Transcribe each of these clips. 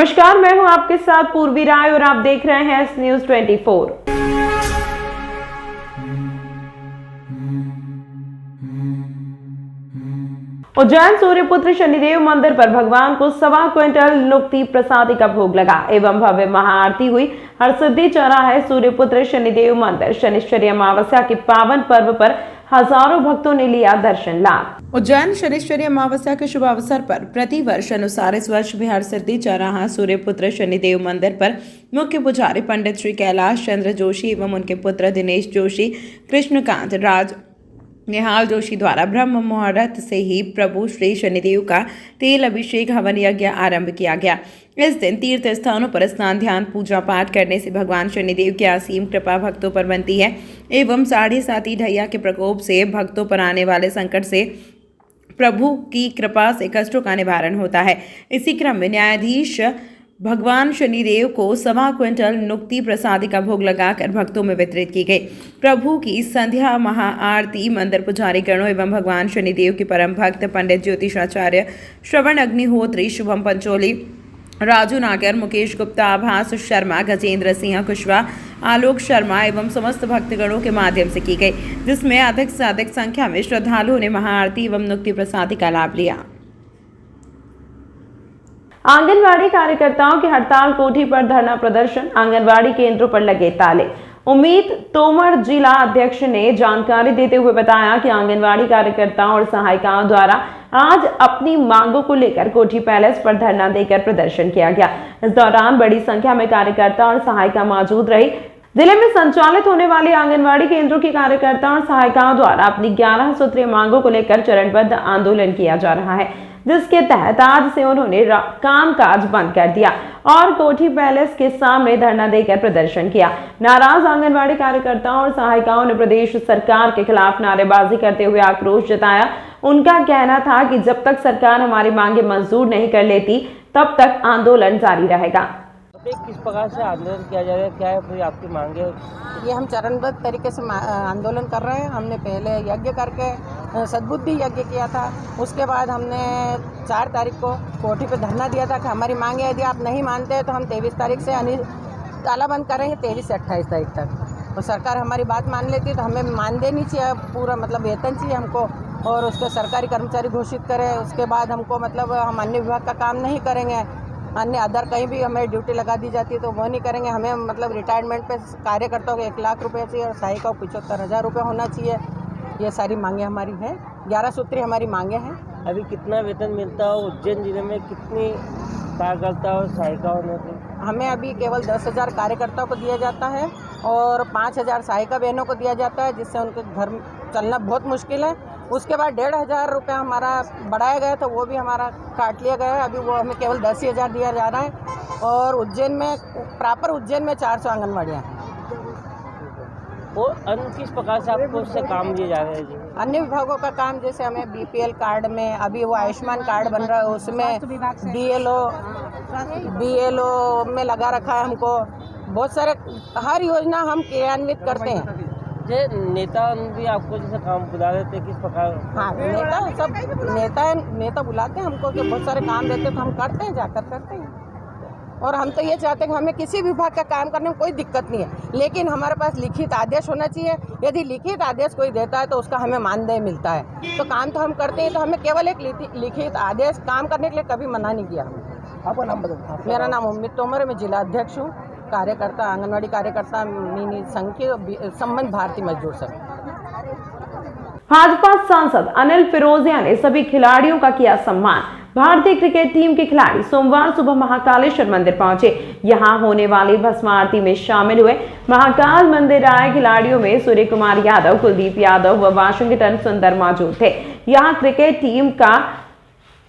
नमस्कार, मैं हूं आपके साथ पूर्वी राय और आप देख रहे हैं एस न्यूज 24। उज्जैन सूर्यपुत्र शनिदेव मंदिर पर भगवान को 1.25 क्विंटल नुक्ति प्रसादी का भोग लगा एवं भव्य महाआरती हुई। हरसिद्धि चौराहे सूर्यपुत्र शनिदेव मंदिर शनिश्चरी अमावस्या के पावन पर्व पर हजारों भक्तों ने लिया दर्शन लाभ। उज्जैन शनिश्चरी अमावस्या के शुभ अवसर पर प्रतिवर्ष अनुसार इस वर्ष भी हरसिद्धि चौराहा सूर्यपुत्र शनिदेव मंदिर पर मुख्य पुजारी पंडित श्री कैलाश चंद्र जोशी एवं उनके पुत्र दिनेश जोशी, कृष्णकांत राज निहाल जोशी द्वारा ब्रह्म मुहूर्त से ही प्रभु श्री शनिदेव का तेल अभिषेक हवन यज्ञ आरंभ किया गया। इस दिन तीर्थ स्थानों पर स्नान, ध्यान, पूजा पाठ करने से भगवान शनिदेव की असीम कृपा भक्तों पर बनती है एवं 7.5 ढैया के प्रकोप से भक्तों पर आने वाले संकट से प्रभु की कृपा से कष्टों का निवारण होता है। इसी क्रम में न्यायाधीश भगवान शनिदेव को 1.25 क्विंटल नुक्ति प्रसादी का भोग लगाकर भक्तों में वितरित की गई। प्रभु की संध्या महाआरती मंदिर पुजारी गणों एवं भगवान शनिदेव के परम भक्त पंडित ज्योतिषाचार्य श्रवण अग्निहोत्री, शुभम पंचोली, राजू नागर, मुकेश गुप्ता, आभास शर्मा, गजेंद्र सिंह कुशवाहा, आलोक शर्मा एवं समस्त भक्तगणों के माध्यम से की गई, जिसमें अधिक से अधिक संख्या में श्रद्धालुओं ने महाआरती एवं नुक्ति प्रसादी का लाभ लिया। आंगनवाड़ी कार्यकर्ताओं की हड़ताल, कोठी पर धरना प्रदर्शन, आंगनवाड़ी केंद्रों पर लगे ताले। उम्मीद तोमर जिला अध्यक्ष ने जानकारी देते हुए बताया कि आंगनवाड़ी कार्यकर्ताओं और सहायिकाओं द्वारा आज अपनी मांगों को लेकर कोठी पैलेस पर धरना देकर प्रदर्शन किया गया। इस दौरान बड़ी संख्या में कार्यकर्ता और सहायिका मौजूद रही। जिले में संचालित होने वाली आंगनवाड़ी केंद्रों की कार्यकर्ताओं और सहायिकाओं द्वारा अपनी 11 सूत्रीय मांगों को लेकर चरणबद्ध आंदोलन किया जा रहा है, जिसके तहत आज से उन्होंने कामकाज बंद कर दिया और कोठी पैलेस के सामने धरना देकर प्रदर्शन किया। नाराज आंगनवाड़ी कार्यकर्ताओं और सहायिकाओं ने प्रदेश सरकार के खिलाफ नारेबाजी करते हुए आक्रोश जताया। उनका कहना था कि जब तक सरकार हमारी मांगे मंजूर नहीं कर लेती तब तक आंदोलन जारी रहेगा। किस प्रकार से आंदोलन किया जा रहा है, क्या है फिर आपकी मांगे? ये हम चरणबद्ध तरीके से आंदोलन कर रहे हैं। हमने पहले यज्ञ करके सद्बुद्धि यज्ञ किया था, उसके बाद हमने 4 तारीख को कोठी पे धरना दिया था कि हमारी मांगे यदि आप नहीं मानते तो हम 23 तारीख से ताला बंद करेंगे, 23 से 28 तारीख तक। तो सरकार हमारी बात मान लेती है तो हमें मान देनी चाहिए, पूरा मतलब वेतन चाहिए हमको और उसको सरकारी कर्मचारी घोषित करें। उसके बाद हमको मतलब हम अन्य विभाग का काम नहीं करेंगे, अन्य अदर कहीं भी हमें ड्यूटी लगा दी जाती है तो वो नहीं करेंगे। हमें मतलब रिटायरमेंट पे कार्यकर्ताओं को 1 लाख रुपये चाहिए और सहायिका को 75,000 रुपये होना चाहिए। ये सारी मांगे हमारी हैं, 11 सूत्री हमारी मांगे हैं। अभी कितना वेतन मिलता है? उज्जैन जिले में कितनी कार्यकर्ता और सहायिकाओं ने? हमें अभी केवल 10,000 कार्यकर्ताओं को दिया जाता है और 5,000 सहायिका बहनों को दिया जाता है, जिससे उनके घर चलना बहुत मुश्किल है। उसके बाद 1,500 रुपये हमारा बढ़ाया गया था, वो भी हमारा काट लिया गया है। अभी वो हमें केवल 10,000 दिया जा रहा है और उज्जैन में प्रॉपर उज्जैन में 400 आंगनबाड़ियाँ हैं। वो अन्य किस प्रकार से आपको उससे काम दिए जा रहे हैं जी? अन्य विभागों का काम जैसे हमें BPL कार्ड में अभी वो आयुष्मान कार्ड बन रहा है, उसमें BLO में लगा रखा है हमको। बहुत सारे हर योजना हम क्रियान्वित करते हैं। नेता भी आपको जैसे काम बुला देते किस प्रकार? हाँ, नेता बुलाते हैं हमको कि बहुत सारे काम देते हैं तो हम करते हैं, जाकर करते हैं। और हम तो ये चाहते हैं कि हमें किसी विभाग का काम करने में कोई दिक्कत नहीं है, लेकिन हमारे पास लिखित आदेश होना चाहिए। यदि लिखित आदेश कोई देता है तो उसका हमें मानदेय मिलता है, तो काम तो हम करते हैं। तो हमें केवल एक लिखित आदेश काम करने के लिए कभी मना नहीं किया। आपका नाम बताओ। मेरा नाम उम्मीद तोमर है, मैं जिला अध्यक्ष हूँ, कार्यकर्ता आंगनवाड़ी कार्यकर्ता मिनी संघ के संबंध भारतीय मजदूर संघ। भाजपा सांसद अनिल फिरोजिया ने सभी खिलाड़ियों का किया सम्मान। भारतीय क्रिकेट टीम के खिलाड़ी सोमवार सुबह महाकालेश्वर मंदिर पहुंचे। यहां होने वाली भस्म आरती में शामिल हुए। महाकाल मंदिर आए खिलाड़ियों में सूर्य कुमार यादव, कुलदीप यादव व वाशिंगटन सुंदर मौजूद थे। यहां क्रिकेट टीम का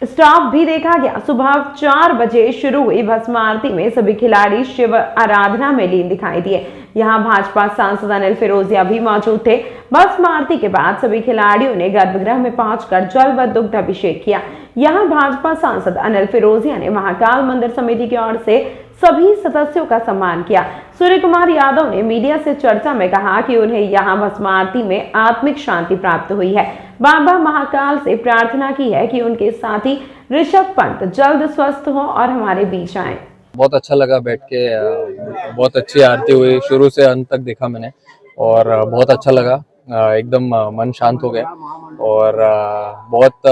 स्टाफ भी देखा गया। सुबह 4 बजे शुरू हुई भस्म आरती में सभी खिलाड़ी शिव आराधना में लीन दिखाई दिए। यहां भाजपा सांसद अनिल फिरोजिया भी मौजूद थे। भस्म आरती के बाद सभी खिलाड़ियों ने गर्भगृह में पहुंचकर जल व दुग्ध अभिषेक किया। यहां भाजपा सांसद अनिल फिरोजिया ने महाकाल मंदिर समिति की ओर से सभी सदस्यों का सम्मान किया। सूर्य कुमार यादव ने मीडिया से चर्चा में कहा कि उन्हें यहां भस्म आरती में आत्मिक शांति प्राप्त हुई है। बाबा महाकाल से प्रार्थना की है कि उनके साथी ऋषभ पंत जल्द स्वस्थ हों और हमारे बीच आएं। बहुत अच्छा लगा बैठ के। बहुत अच्छी आरती हुई, शुरू से अंत तक देखा मैंने और बहुत अच्छा लगा। एकदम मन शांत हो गया और बहुत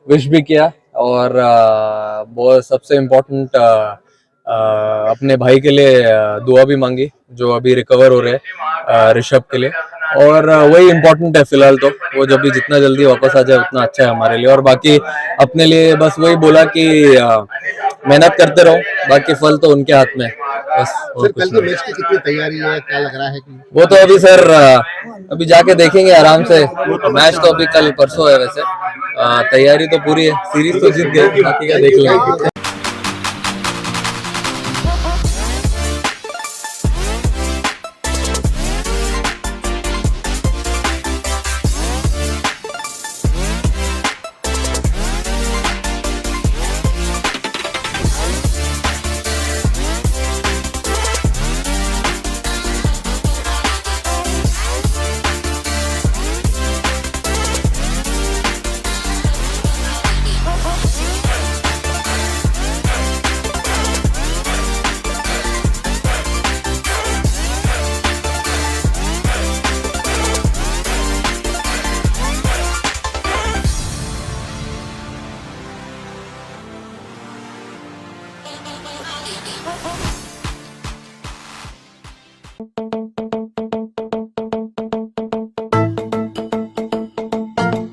विश भी किया और बहुत सबसे इम्पोर्टेंट अपने भाई के लिए दुआ भी मांगी जो अभी रिकवर हो रहे हैं, ऋषभ के लिए। और वही इम्पोर्टेंट है फिलहाल तो। वो जब भी जितना जल्दी वापस आ जाए उतना अच्छा है हमारे लिए। और बाकी अपने लिए बस वही बोला कि मेहनत करते रहो, बाकी फल तो उनके हाथ में है, बस और सर कुछ कल के नहीं। मैच की कितनी तैयारी है, क्या लग रहा है कि वो तो अभी सर अभी जाके देखेंगे आराम से। मैच तो अभी कल परसों है वैसे। तैयारी तो पूरी है, सीरीज तो जीत गए, बाकी का देख लेंगे।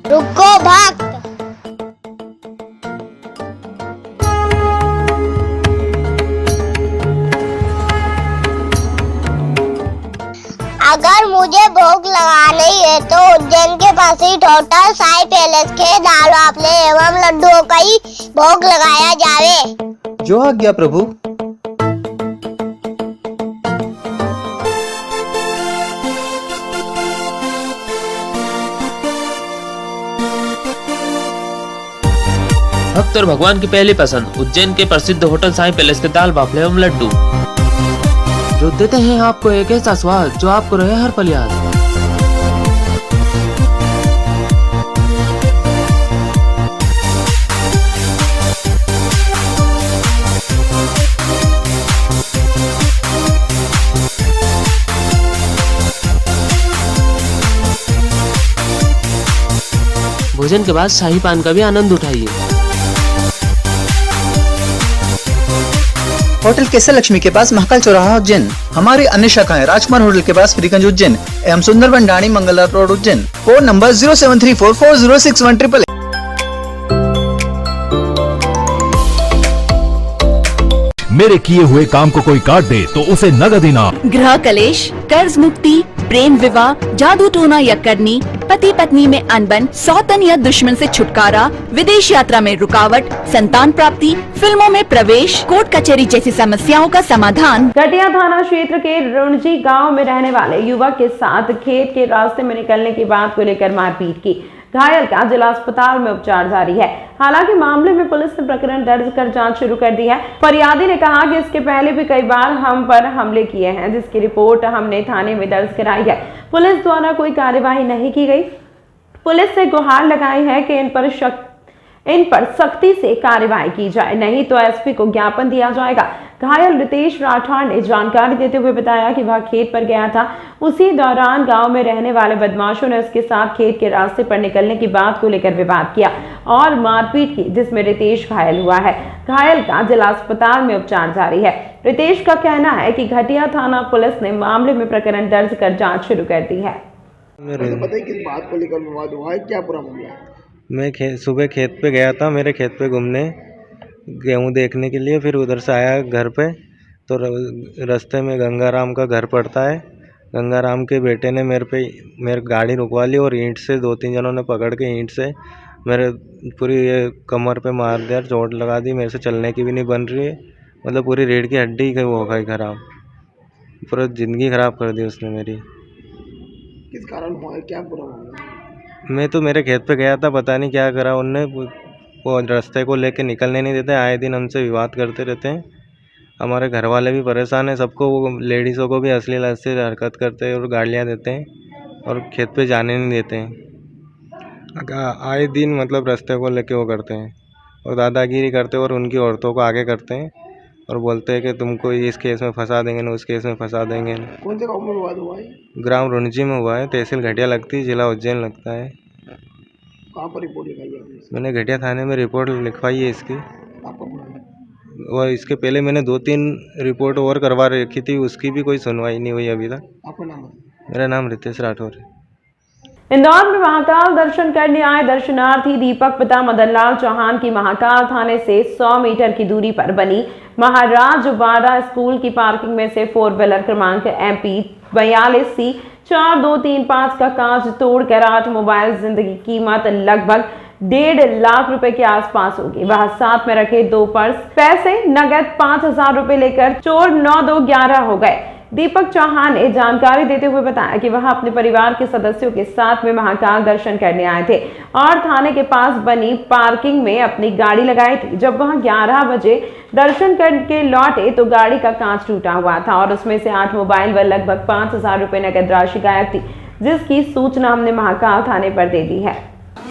रुको भक्त। अगर मुझे भोग लगाना ही है तो उज्जैन के पास ही टोटल साई पैलेस के दाल वाफले एवं लड्डुओं का ही भोग लगाया जावे। जो आज्ञा प्रभु। भक्त और भगवान की पहली पसंद उज्जैन के प्रसिद्ध होटल साई पैलेस के दाल बाफले एवं लड्डू, जो देते हैं आपको एक ऐसा स्वाद जो आपको रहे हर पल याद। भोजन के बाद शाही पान का भी आनंद उठाइए। होटल केसर लक्ष्मी के पास महाकाल चौराहा उज्जैन। हमारी अन्य शाखाएं राजकुमार होटल के पास फ्रीगंज उज्जैन एवं Sundarban Dani Mangala road Ujjain. Phone number 07344061888। मेरे किए हुए काम को कोई काट दे तो उसे नगद इनाम। गृह कलेश, कर्ज मुक्ति, प्रेम विवाह, जादू टोना या करनी, पति पत्नी में अनबन, सौतन या दुश्मन से छुटकारा, विदेश यात्रा में रुकावट, संतान प्राप्ति, फिल्मों में प्रवेश, कोर्ट कचहरी जैसी समस्याओं का समाधान। घटिया थाना क्षेत्र के रुणजी गांव में रहने वाले युवक के साथ खेत के रास्ते में निकलने की बात को लेकर मारपीट की। घायल का जिला अस्पताल में उपचार जारी है। हालांकि मामले में पुलिस ने प्रकरण दर्ज कर जांच शुरू कर दी है। फरियादी ने कहा कि इसके पहले भी कई बार हम पर हमले किए हैं, जिसकी रिपोर्ट हमने थाने में दर्ज कराई है। पुलिस द्वारा कोई कार्यवाही नहीं की गई। पुलिस से गुहार लगाई है कि इन पर सख्ती से कार्यवाही की जाए, नहीं तो एसपी को ज्ञापन दिया जाएगा। घायल रितेश राठौर ने जानकारी देते हुए बताया कि वह खेत पर गया था। उसी दौरान गांव में रहने वाले बदमाशों ने उसके साथ खेत के रास्ते पर निकलने की बात को लेकर विवाद किया और मारपीट की, जिसमें रितेश घायल हुआ है। घायल का जिला अस्पताल में उपचार जारी है। रितेश का कहना है कि घटिया थाना पुलिस ने मामले में प्रकरण दर्ज कर जाँच शुरू कर दी है। बताइए किस बात को लेकर विवाद हुआ है, क्या पूरा मामला है? मैं सुबह खेत पे गया था, मेरे खेत पे घूमने, गेहूं देखने के लिए। फिर उधर से आया घर पे तो रास्ते में गंगाराम का घर पड़ता है। गंगाराम के बेटे ने मेरे गाड़ी रुकवा ली और ईंट से 2-3 जनों ने पकड़ के ईंट से मेरे पूरी ये कमर पे मार दिया, चोट लगा दी। मेरे से चलने की भी नहीं बन रही है, मतलब पूरी रीढ़ की हड्डी हो गई खराब, पूरा ज़िंदगी ख़राब कर दी उसने मेरी। किस कारण हुआ है, क्या पूरा मामला? मैं तो मेरे खेत पे गया था, पता नहीं क्या करा उनने, वो रास्ते को लेके निकलने नहीं देते। आए दिन हमसे विवाद करते रहते हैं। हमारे घर वाले भी परेशान हैं, सबको, वो लेडीज़ों को भी अश्लील हरकत करते हैं और गालियाँ देते हैं और खेत पे जाने नहीं देते हैं। आए दिन मतलब रास्ते को लेके वो करते हैं और दादागिरी करते हैं और उनकी औरतों को आगे करते हैं और बोलते हैं कि तुमको इस केस में फंसा देंगे ना, उस केस में फंसा देंगे ना। कौन से गाँव में विवाद हुआ है? ग्राम रुंजी में हुआ है, तहसील घटिया लगती है, जिला उज्जैन लगता है। कहाँ पर रिपोर्ट लिखाई है आपने? मैंने घटिया थाने में रिपोर्ट लिखवाई है इसकी, आपका पूरा और इसके पहले मैंने 2-3 रिपोर्ट और करवा रखी थी, उसकी भी कोई सुनवाई नहीं हुई अभी तक। आपका नाम है? मेरा नाम रितेश राठौर है। इंदौर में महाकाल दर्शन करने आए दर्शनार्थी दीपक पिता मदनलाल चौहान की महाकाल थाने से 100 मीटर की दूरी पर बनी महाराज वाड़ा स्कूल की पार्किंग में से 4 व्हीलर क्रमांक MP 42C 4235 का कांच तोड़कर 8 मोबाइल, जिंदगी कीमत लगभग 1.5 लाख रुपए के आसपास होगी। वह साथ में रखे 2 पर्स, पैसे, नगद 5,000 रुपए लेकर चोर 9-2-11 हो गए। दीपक चौहान ने जानकारी देते हुए बताया कि वह अपने परिवार के सदस्यों के साथ में महाकाल दर्शन करने आए थे और थाने के पास बनी पार्किंग में अपनी गाड़ी लगाई थी। जब वह 11 बजे दर्शन करके लौटे तो गाड़ी का कांच टूटा हुआ था और उसमें से 8 मोबाइल व लगभग 5,000 रुपए नगद राशि गायब थी, जिसकी सूचना हमने महाकाल थाने पर दे दी है।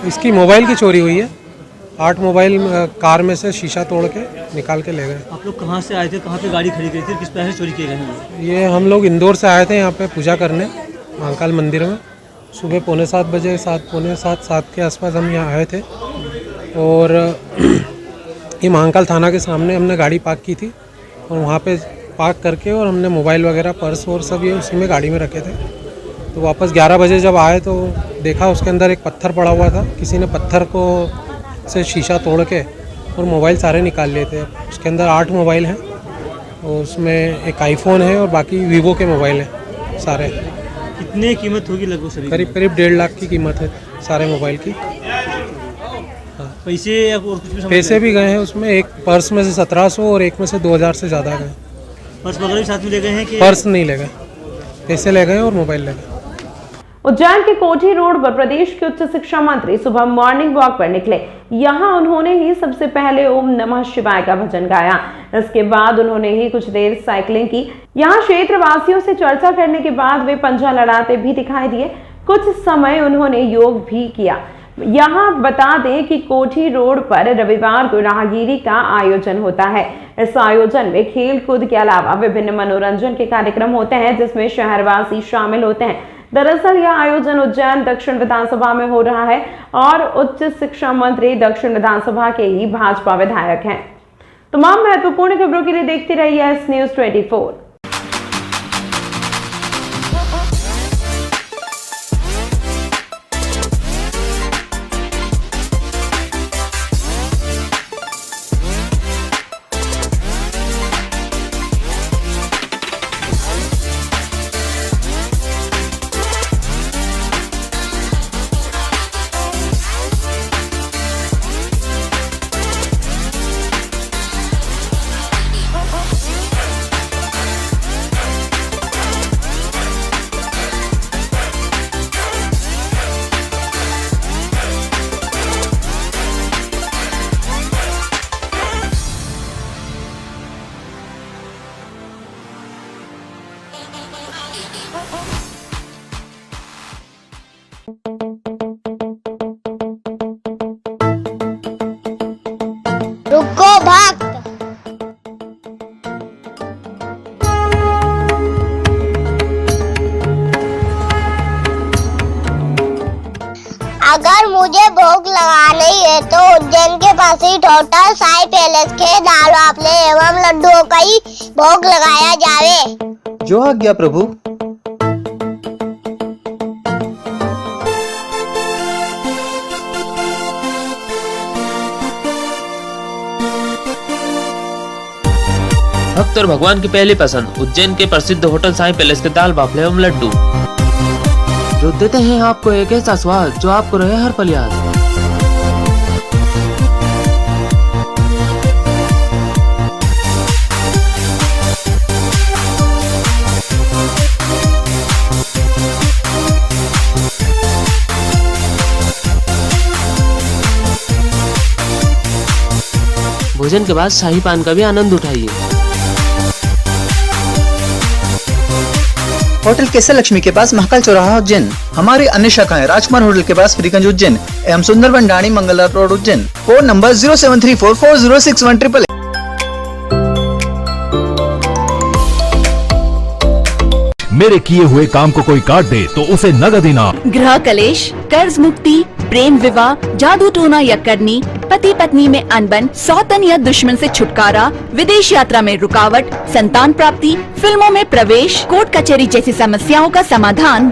इसकी मोबाइल की चोरी हुई है। 8 मोबाइल कार में से शीशा तोड़ के निकाल के ले गए। आप लोग कहाँ से आए थे, कहाँ पे गाड़ी खड़ी की थी, किस पैसे चोरी किए गए हैं? ये हम लोग इंदौर से आए थे यहाँ पे पूजा करने महाकाल मंदिर में। सुबह 6:45 बजे, 7 के आसपास हम यहाँ आए थे और ये महाकाल थाना के सामने हमने गाड़ी पार्क की थी और वहाँ पे पार्क करके और हमने मोबाइल वगैरह, पर्स और सब ये उसी में गाड़ी में रखे थे। तो वापस 11 बजे जब आए तो देखा उसके अंदर एक पत्थर पड़ा हुआ था। किसी ने पत्थर को से शीशा तोड़ के और मोबाइल सारे निकाल लिए थे। उसके अंदर 8 मोबाइल हैं और उसमें एक आईफोन है और बाकी वीवो के मोबाइल हैं सारे। कितने कीमत होगी लगभग सभी? करीब 1.5 लाख की कीमत है सारे मोबाइल की। हाँ, पैसे या और कुछ भी? पैसे भी गए हैं उसमें। एक पर्स में से 1700 और एक में से 2000 से ज़्यादा गए। पर्स वगैरह भी साथ में ले गए हैं कि? पर्स नहीं ले गए, पैसे ले गए और मोबाइल ले गए। उज्जैन के कोठी रोड पर प्रदेश के उच्च शिक्षा मंत्री सुबह मॉर्निंग वॉक पर निकले। यहां उन्होंने ही सबसे पहले ओम नमः शिवाय का भजन गाया। इसके बाद उन्होंने ही कुछ देर साइकिलिंग की। यहां क्षेत्रवासियों से चर्चा करने के बाद वे पंजा लड़ाते भी दिखाई दिए। कुछ समय उन्होंने योग भी किया। यहाँ बता दें कि कोठी रोड पर रविवार को राहगीरी का आयोजन होता है। इस आयोजन में खेल कूद के अलावा विभिन्न मनोरंजन के कार्यक्रम होते हैं, जिसमें शहरवासी शामिल होते हैं। दरअसल यह आयोजन उज्जैन दक्षिण विधानसभा में हो रहा है और उच्च शिक्षा मंत्री दक्षिण विधानसभा के ही भाजपा विधायक हैं। तमाम महत्वपूर्ण खबरों के लिए देखते रहिए एस न्यूज 24। रुको भक्त। अगर मुझे भोग लगानी है तो उज्जैन के पास ही होटल साई पैलेस के दाल बाफले एवं लड्डुओं का ही भोग लगाया जावे। जो आज्ञा प्रभु। भक्त और भगवान की पहली पसंद उज्जैन के प्रसिद्ध होटल साई पैलेस के दाल बाफले एवं लड्डू, जो देते हैं आपको एक ऐसा स्वाद जो आपको रहे हर पल याद। भोजन के बाद शाही पान का भी आनंद उठाइए। होटल केसर लक्ष्मी के पास महाकाल चौराहा उज्जैन। हमारी अन्य शाखाएं राजकुमार होटल के पास फ्रीगंज उज्जैन एवं Sundarban Dani Mangala road Ujjain. Phone number 0734406188। मेरे किए हुए काम को कोई काट दे तो उसे नगद इनाम। गृह कलेश, कर्ज मुक्ति, प्रेम विवाह, जादू टोना या करनी, पति पत्नी में अनबन, सौतन या दुश्मन से छुटकारा, विदेश यात्रा में रुकावट, संतान प्राप्ति, फिल्मों में प्रवेश, कोर्ट कचहरी जैसी समस्याओं का समाधान